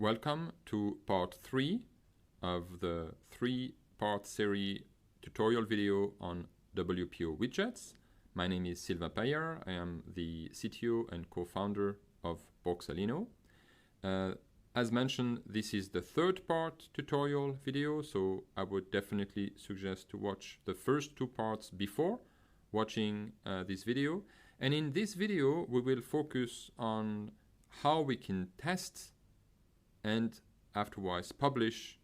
Welcome to part 3 of the 3-part series tutorial video on WPO Widgets. My name is Sylvain Payer. I am the CTO and co-founder of Boxalino. As mentioned, this is the 3rd part tutorial video, so I would definitely suggest to watch the first 2 parts before watching this video. And in this video, we will focus on how we can test and afterwards publish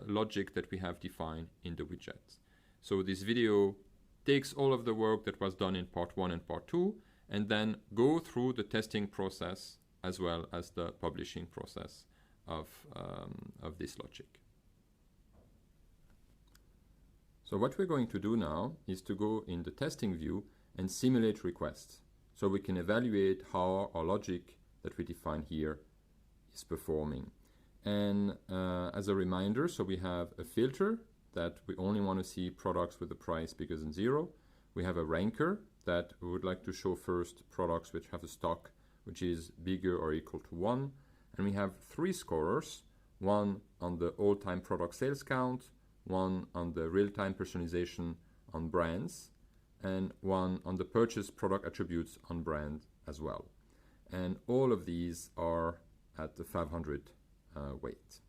logic that we have defined in the widget. So this video takes all of the work that was done in part 1 and part 2 and then go through the testing process as well as the publishing process of this logic. So what we're going to do now is to go in the testing view and simulate requests so we can evaluate how our logic that we define here is performing. And as a reminder, so we have a filter that we only want to see products with the price bigger than 0. We have a ranker that we would like to show first products which have a stock which is bigger or equal to 1. And we have 3 scorers, one on the all-time product sales count, one on the real-time personalization on brands, and one on the purchase product attributes on brand as well. And all of these are at the 500 weight.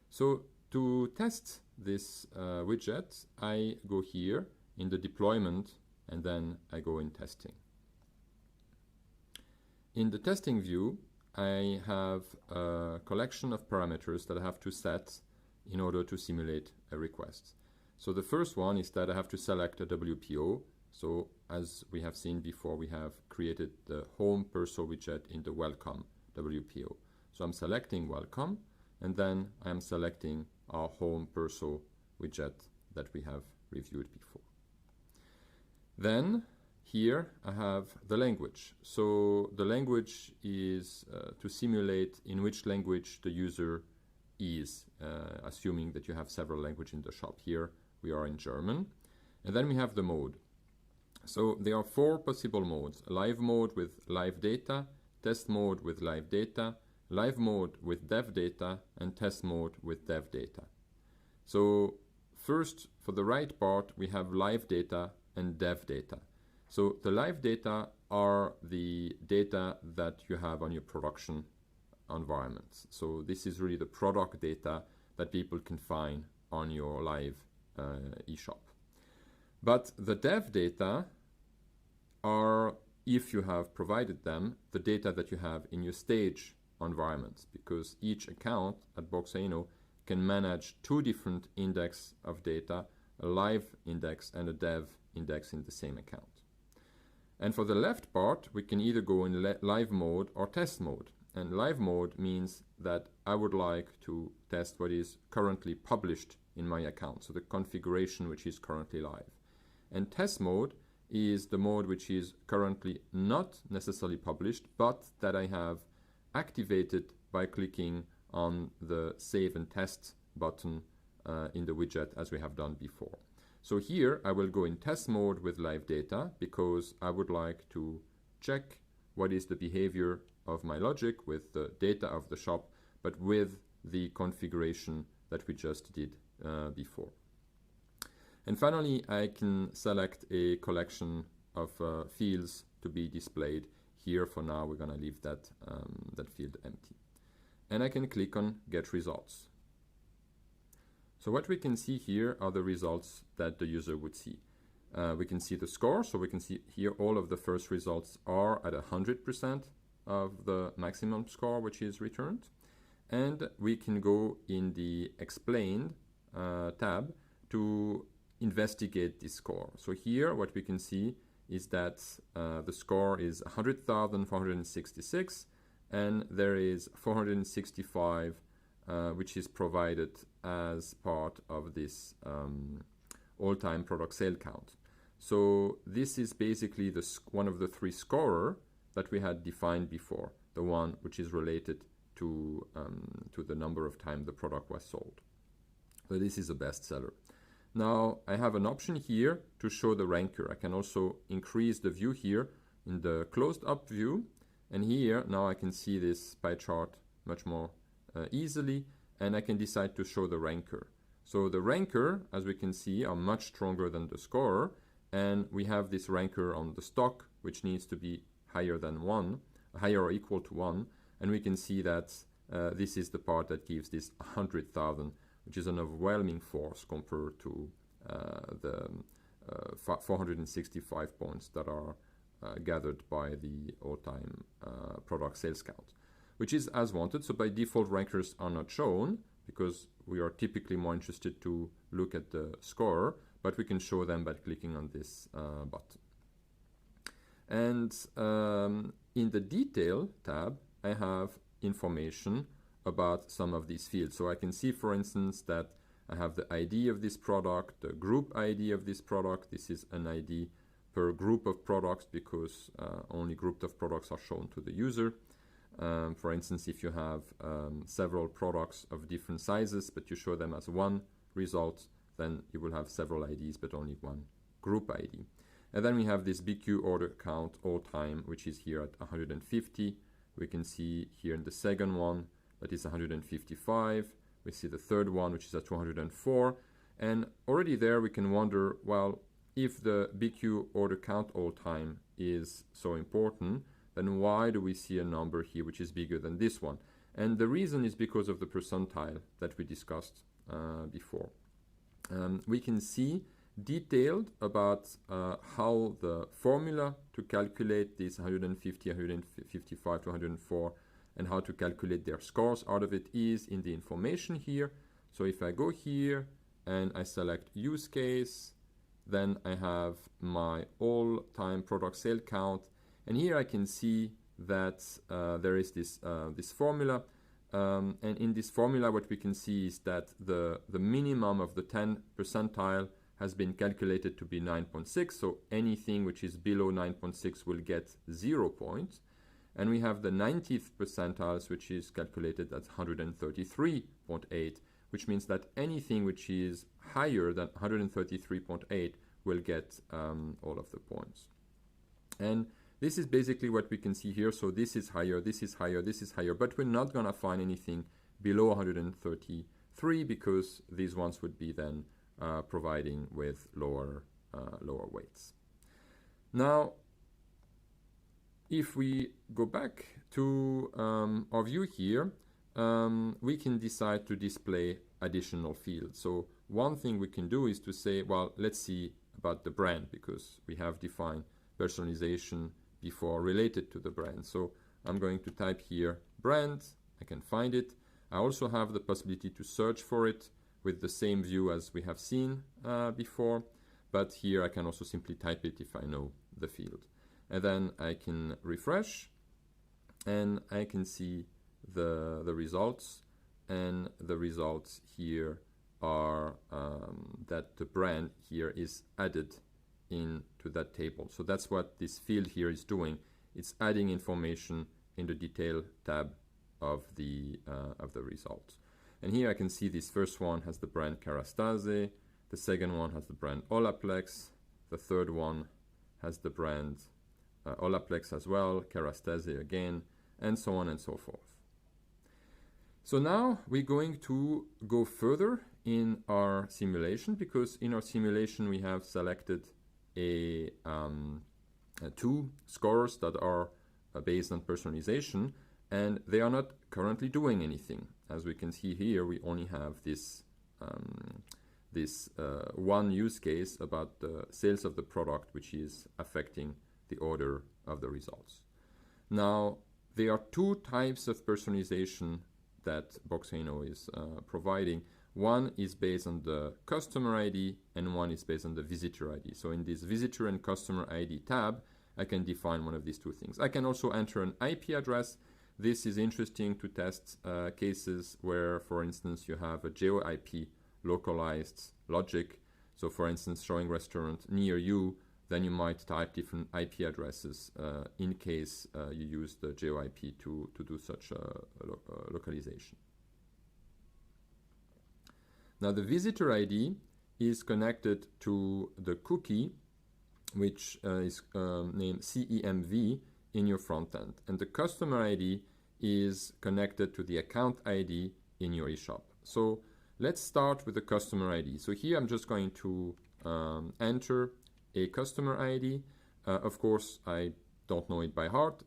So to test this widget, I go here in the deployment and then I go in testing. In the testing view, I have a collection of parameters that I have to set in order to simulate a request. So the first one is that I have to select a WPO. So as we have seen before, we have created the home perso widget in the welcome WPO. So I'm selecting welcome, and then I'm selecting our home perso widget that we have reviewed before. Then here I have the language. So the language is to simulate in which language the user is, assuming that you have several languages in the shop. Here we are in German. And then we have the mode. So there are 4 possible modes: live mode with live data, test mode with live data, live mode with dev data, and test mode with dev data. So first, for the right part, we have live data and dev data. So the live data are the data that you have on your production environments. So this is really the product data that people can find on your live eShop. But the dev data are, if you have provided them, the data that you have in your stage environments, because each account at Boxalino can manage 2 different index of data, a live index and a dev index in the same account. And for the left part, we can either go in live mode or test mode. And live mode means that I would like to test what is currently published in my account, so the configuration which is currently live. And test mode is the mode which is currently not necessarily published, but that I have activated by clicking on the Save and Test button in the widget as we have done before. So here I will go in test mode with live data because I would like to check what is the behavior of my logic with the data of the shop, but with the configuration that we just did before. And finally, I can select a collection of fields to be displayed. Here for now, we're going to leave that field empty. And I can click on Get Results. So what we can see here are the results that the user would see. We can see the score, so we can see here all of the first results are at 100% of the maximum score which is returned. And we can go in the Explained tab to investigate this score. So here what we can see is that the score is 100,466 and there is 465 which is provided as part of this all-time product sale count. So this is basically one of the 3 scorer that we had defined before, the one which is related to the number of times the product was sold. So this is a bestseller. Now I have an option here to show the ranker. I can also increase the view here in the closed up view, and here now I can see this pie chart much more easily, and I can decide to show the ranker. So the ranker, as we can see, are much stronger than the scorer, and we have this ranker on the stock, which needs to be higher than 1, higher or equal to 1, and we can see that this is the part that gives this 100,000, which is an overwhelming force compared to the 465 points that are gathered by the all-time product sales count, which is as wanted. So by default, rankers are not shown because we are typically more interested to look at the score, but we can show them by clicking on this button. And in the detail tab, I have information about some of these fields. So I can see, for instance, that I have the ID of this product, the group ID of this product. This is an ID per group of products because only groups of products are shown to the user. For instance, if you have several products of different sizes, but you show them as one result, then you will have several IDs, but only one group ID. And then we have this BQ order count all time, which is here at 150. We can see here in the second one, that is 155. We see the third one, which is at 204. And already there we can wonder, well, if the BQ order count all time is so important, then why do we see a number here which is bigger than this one? And the reason is because of the percentile that we discussed before. We can see detailed about how the formula to calculate these 150, 155 to 104 and how to calculate their scores out of it is in the information here. So if I go here and I select use case, then I have my all-time product sale count, and here I can see that there is this formula, and in this formula what we can see is that the minimum of the 10 percentile has been calculated to be 9.6, so anything which is below 9.6 will get 0 points. And we have the 90th percentiles, which is calculated at 133.8, which means that anything which is higher than 133.8 will get all of the points. And this is basically what we can see here. So this is higher, this is higher, this is higher, but we're not going to find anything below 133 because these ones would be then providing with lower weights. Now, if we go back to our view here, we can decide to display additional fields. So one thing we can do is to say, well, let's see about the brand, because we have defined personalization before related to the brand. So I'm going to type here brand. I can find it. I also have the possibility to search for it with the same view as we have seen before, but here I can also simply type it if I know the field. And then I can refresh and I can see the results, and the results here are that the brand here is added into that table. So that's what this field here is doing. It's adding information in the detail tab of the results. And here I can see this first one has the brand Kerastase, the second one has the brand Olaplex, the third one has the brand Olaplex as well, Kerastase again, and so on and so forth. So now we're going to go further in our simulation, because in our simulation we have selected two scores that are based on personalization, and they are not currently doing anything. As we can see here, we only have this one use case about the sales of the product, which is affecting the order of the results. Now, there are two types of personalization that Boxalino is providing. One is based on the customer ID and one is based on the visitor ID. So in this visitor and customer ID tab, I can define one of these two things. I can also enter an IP address. This is interesting to test cases where, for instance, you have a geo IP localized logic. So for instance, showing restaurant near you, then you might type different IP addresses in case you use the geo IP to do such a localization. Now the visitor ID is connected to the cookie, which is named CEMV in your front end. And the customer ID is connected to the account ID in your eShop. So let's start with the customer ID. So here I'm just going to enter a customer ID. Of course, I don't know it by heart.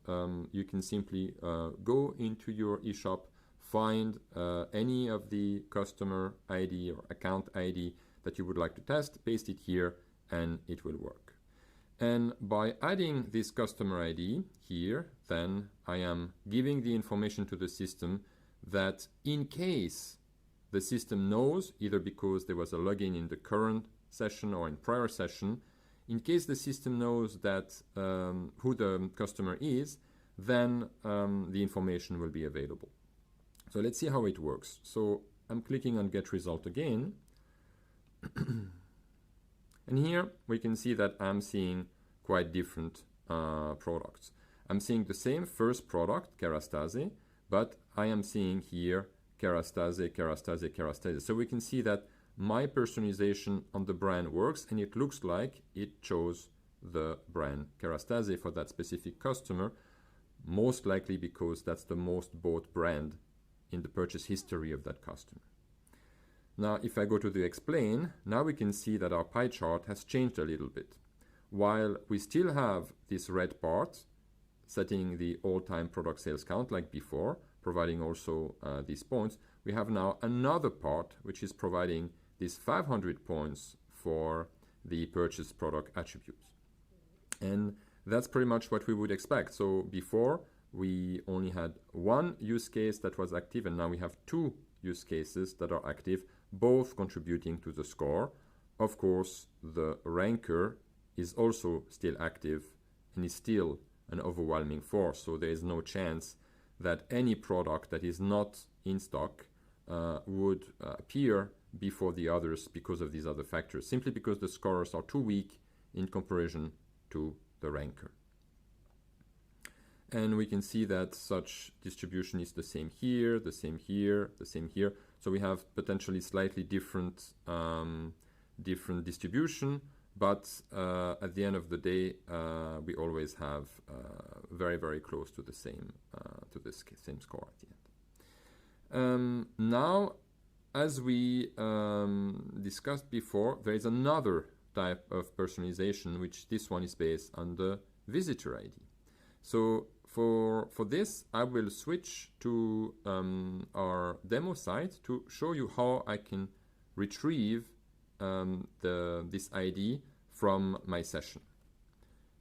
You can simply go into your eShop, find any of the customer ID or account ID that you would like to test, paste it here, and it will work. And by adding this customer ID here, then I am giving the information to the system that in case the system knows, either because there was a login in the current session or in prior session, in case the system knows that who the customer is, then the information will be available. So let's see how it works. So I'm clicking on Get Result again. And here we can see that I'm seeing quite different products. I'm seeing the same first product, Kerastase, but I am seeing here Kerastase, Kerastase, Kerastase. So we can see that my personalization on the brand works, and it looks like it chose the brand Kerastase for that specific customer, most likely because that's the most bought brand in the purchase history of that customer. Now, if I go to the explain, now we can see that our pie chart has changed a little bit. While we still have this red part setting the all-time product sales count like before, providing also these points, we have now another part which is providing these 500 points for the purchase product attributes. And that's pretty much what we would expect. So before we only had one use case that was active, and now we have two use cases that are active, both contributing to the score. Of course, the ranker is also still active and is still an overwhelming force. So there is no chance that any product that is not in stock would appear before the others because of these other factors, simply because the scorers are too weak in comparison to the ranker. And we can see that such distribution is the same here, the same here, the same here. So we have potentially slightly different distribution, but at the end of the day, we always have very, very close to the same score at the end. Now, as we discussed before, there is another type of personalization, which this one is based on the visitor ID. So for this, I will switch to our demo site to show you how I can retrieve this ID from my session.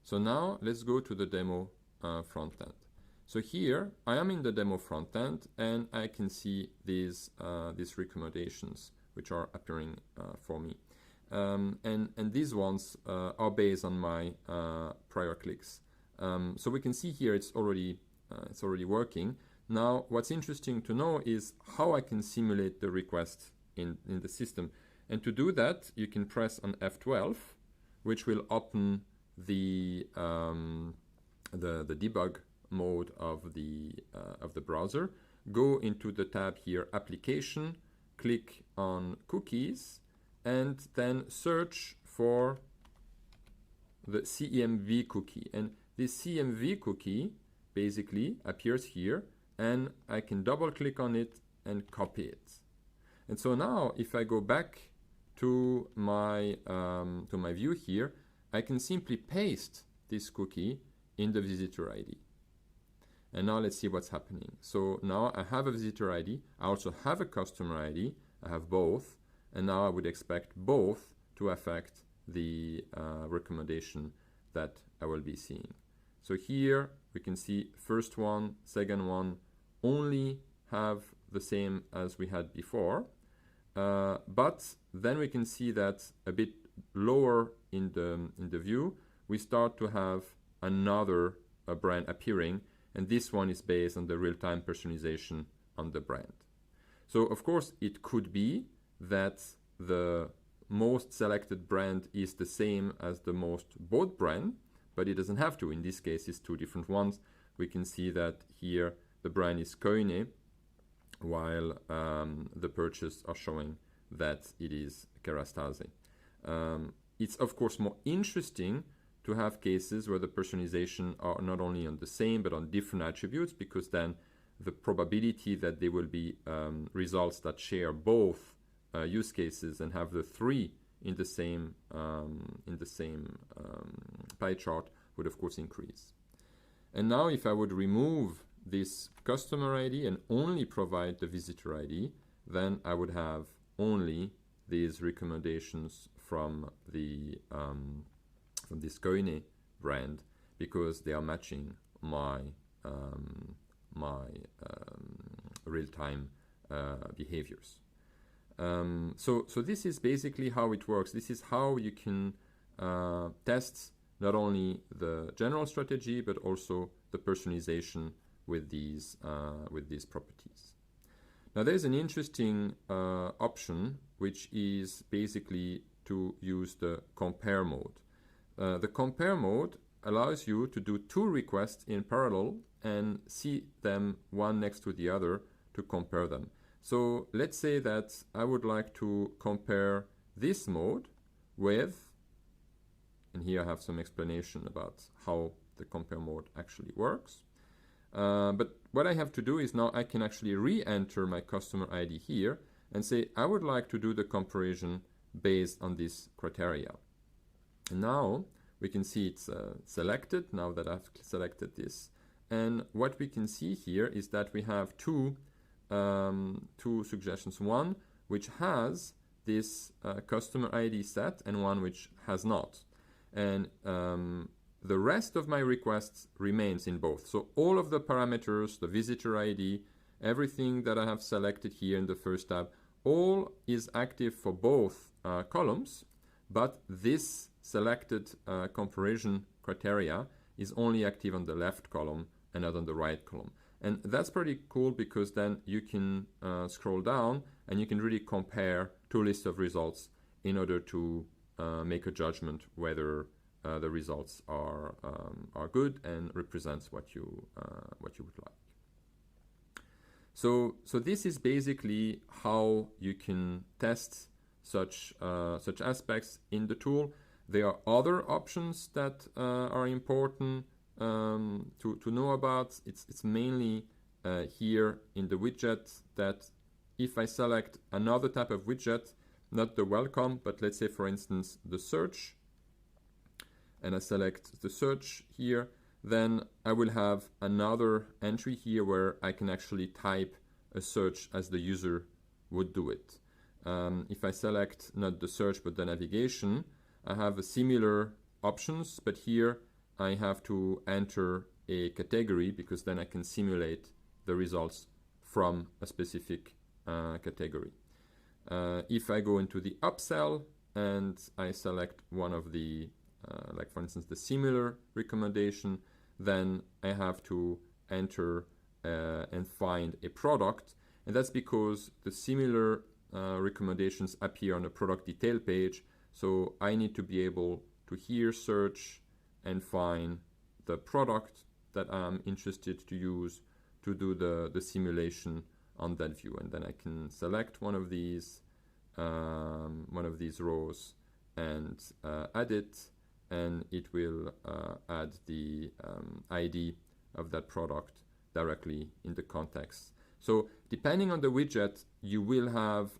So now let's go to the demo front end. So here I am in the demo front end, and I can see these recommendations which are appearing for me. And these ones are based on my prior clicks. So we can see here it's already working. Now, what's interesting to know is how I can simulate the request in the system. And to do that, you can press on F12, which will open the debug mode of the browser. Go into the tab here, Application, click on Cookies, and then search for the CMV cookie. And this CMV cookie basically appears here, and I can double click on it and copy it. And so now if I go back to my view here, I can simply paste this cookie in the visitor ID. And now let's see what's happening. So now I have a visitor ID, I also have a customer ID, I have both, and now I would expect both to affect the recommendation that I will be seeing. So here we can see first one, second one only have the same as we had before, but then we can see that a bit lower in the view we start to have another brand appearing, and this one is based on the real-time personalization on the brand. So of course it could be that the most selected brand is the same as the most bought brand, but it doesn't have to. In this case, it's two different ones. We can see that here the brand is Koine, while the purchase are showing that it is Kerastase. It's of course more interesting to have cases where the personalization are not only on the same but on different attributes, because then the probability that there will be results that share both use cases and have the three in the same pie chart would of course increase. And now if I would remove this customer ID and only provide the visitor ID, then I would have only these recommendations from the from this Koine brand, because they are matching my real-time behaviors. So this is basically how it works. This is how you can test not only the general strategy but also the personalization with these properties. Now there's an interesting option, which is basically to use the compare mode. The compare mode allows you to do two requests in parallel and see them one next to the other to compare them. So let's say that I would like to compare this mode with, and here I have some explanation about how the compare mode actually works. But what I have to do is now I can actually re-enter my customer ID here and say I would like to do the comparison based on this criteria. And now we can see it's selected now that I've selected this. And what we can see here is that we have two suggestions. One which has this customer ID set and one which has not. And the rest of my requests remains in both. So all of the parameters, the visitor ID, everything that I have selected here in the first tab, all is active for both columns, but this selected comparison criteria is only active on the left column and not on the right column. And that's pretty cool, because then you can scroll down and you can really compare two lists of results in order to make a judgment whether the results are good and represents what you would like. So this is basically how you can test such aspects in the tool. There are other options that are important to know about. It's mainly here in the widget that if I select another type of widget, not the welcome, but let's say for instance the search, and I select the search here, then I will have another entry here where I can actually type a search as the user would do it. If I select not the search but the navigation, I have a similar options, but here I have to enter a category, because then I can simulate the results from a specific category. If I go into the upsell and I select one of the like for instance the similar recommendation, then I have to enter and find a product, and that's because the similar recommendations appear on the product detail page. So I need to be able to here search and find the product that I'm interested to use to do the simulation on that view, and then I can select one of these rows and add it, and it will add the ID of that product directly in the context. So depending on the widget, you will have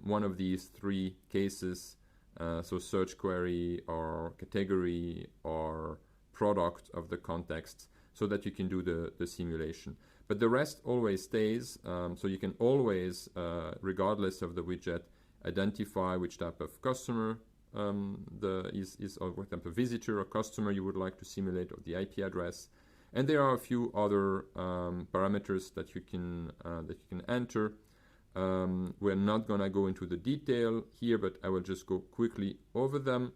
one of these three cases, so search query or category or product of the context, so that you can do the simulation. But the rest always stays, so you can always, regardless of the widget, identify which type of customer or what type of visitor or customer you would like to simulate, or the IP address. And there are a few other parameters that you can enter. We're not gonna go into the detail here, but I will just go quickly over them.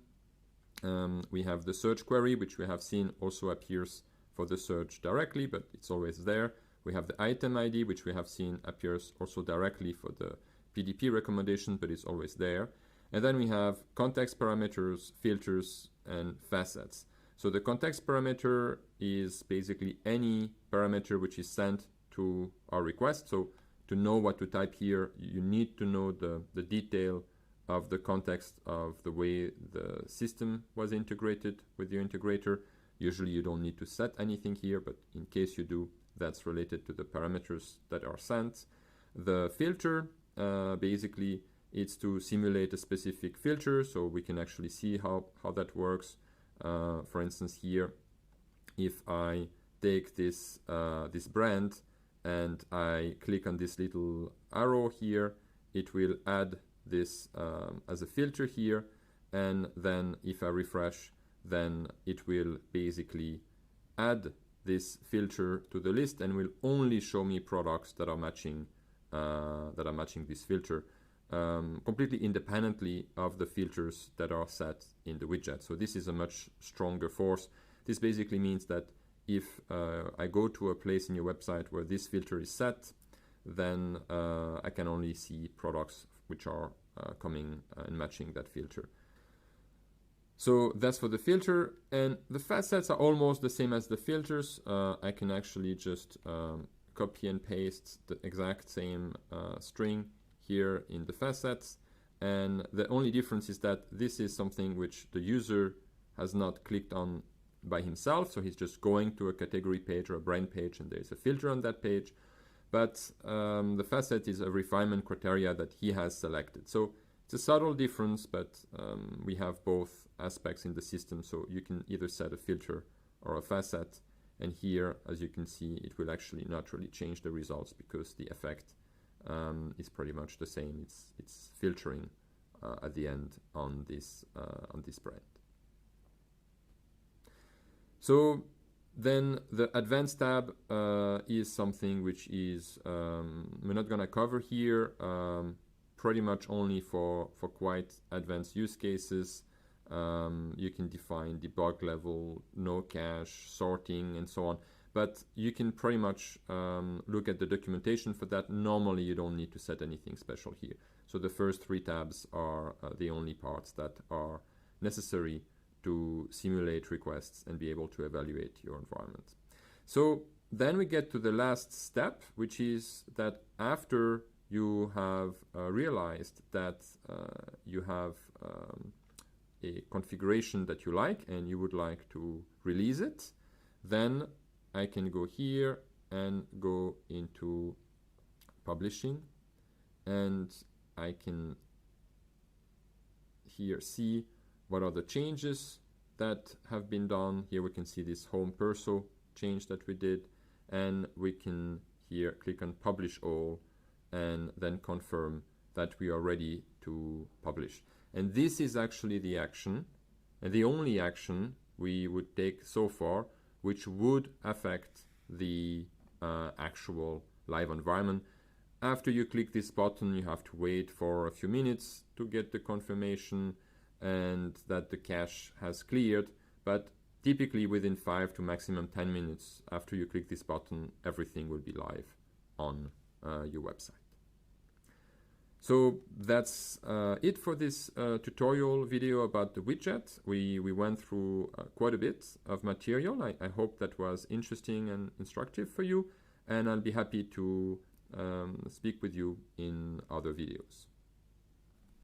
We have the search query, which we have seen also appears for the search directly, but it's always there. We have the item ID, which we have seen appears also directly for the PDP recommendation, but it's always there. And then we have context parameters, filters, and facets. So the context parameter is basically any parameter which is sent to our request. So to know what to type here, you need to know the detail of the context of the way the system was integrated with your integrator. Usually you don't need to set anything here, but in case you do, that's related to the parameters that are sent. The filter, basically, it's to simulate a specific filter, so we can actually see how that works. For instance, here, if I take this, this brand and I click on this little arrow here, it will add this as a filter here, and then if I refresh, then it will basically add this filter to the list and will only show me products that are matching this filter, completely independently of the filters that are set in the widget. So this is a much stronger force. This basically means that if I go to a place in your website where this filter is set, then I can only see products which are coming and matching that filter. So that's for the filter, and the facets are almost the same as the filters. I can actually just copy and paste the exact same string here in the facets, and the only difference is that this is something which the user has not clicked on by himself, so he's just going to a category page or a brand page and there's a filter on that page, but the facet is a refinement criteria that he has selected. So it's a subtle difference, but we have both aspects in the system, so you can either set a filter or a facet, and here, as you can see, it will actually not really change the results because the effect is pretty much the same. It's filtering at the end on this brand. So then the advanced tab is something which is we're not going to cover here, pretty much only for quite advanced use cases. You can define debug level, no cache, sorting, and so on. But you can pretty much look at the documentation for that. Normally, you don't need to set anything special here. So the first three tabs are the only parts that are necessary to simulate requests and be able to evaluate your environment. So then we get to the last step, which is that after you have realized that you have a configuration that you like and you would like to release it, then I can go here and go into publishing, and I can here see what are the changes that have been done. Here we can see this home perso change that we did, and we can here click on publish all and then confirm that we are ready to publish. And this is actually the action, and the only action we would take so far, which would affect the actual live environment. After you click this button, you have to wait for a few minutes to get the confirmation and that the cache has cleared, but typically within 5 to maximum 10 minutes after you click this button, everything will be live on your website. So that's it for this tutorial video about the widget. We went through quite a bit of material. I hope that was interesting and instructive for you, and I'll be happy to speak with you in other videos.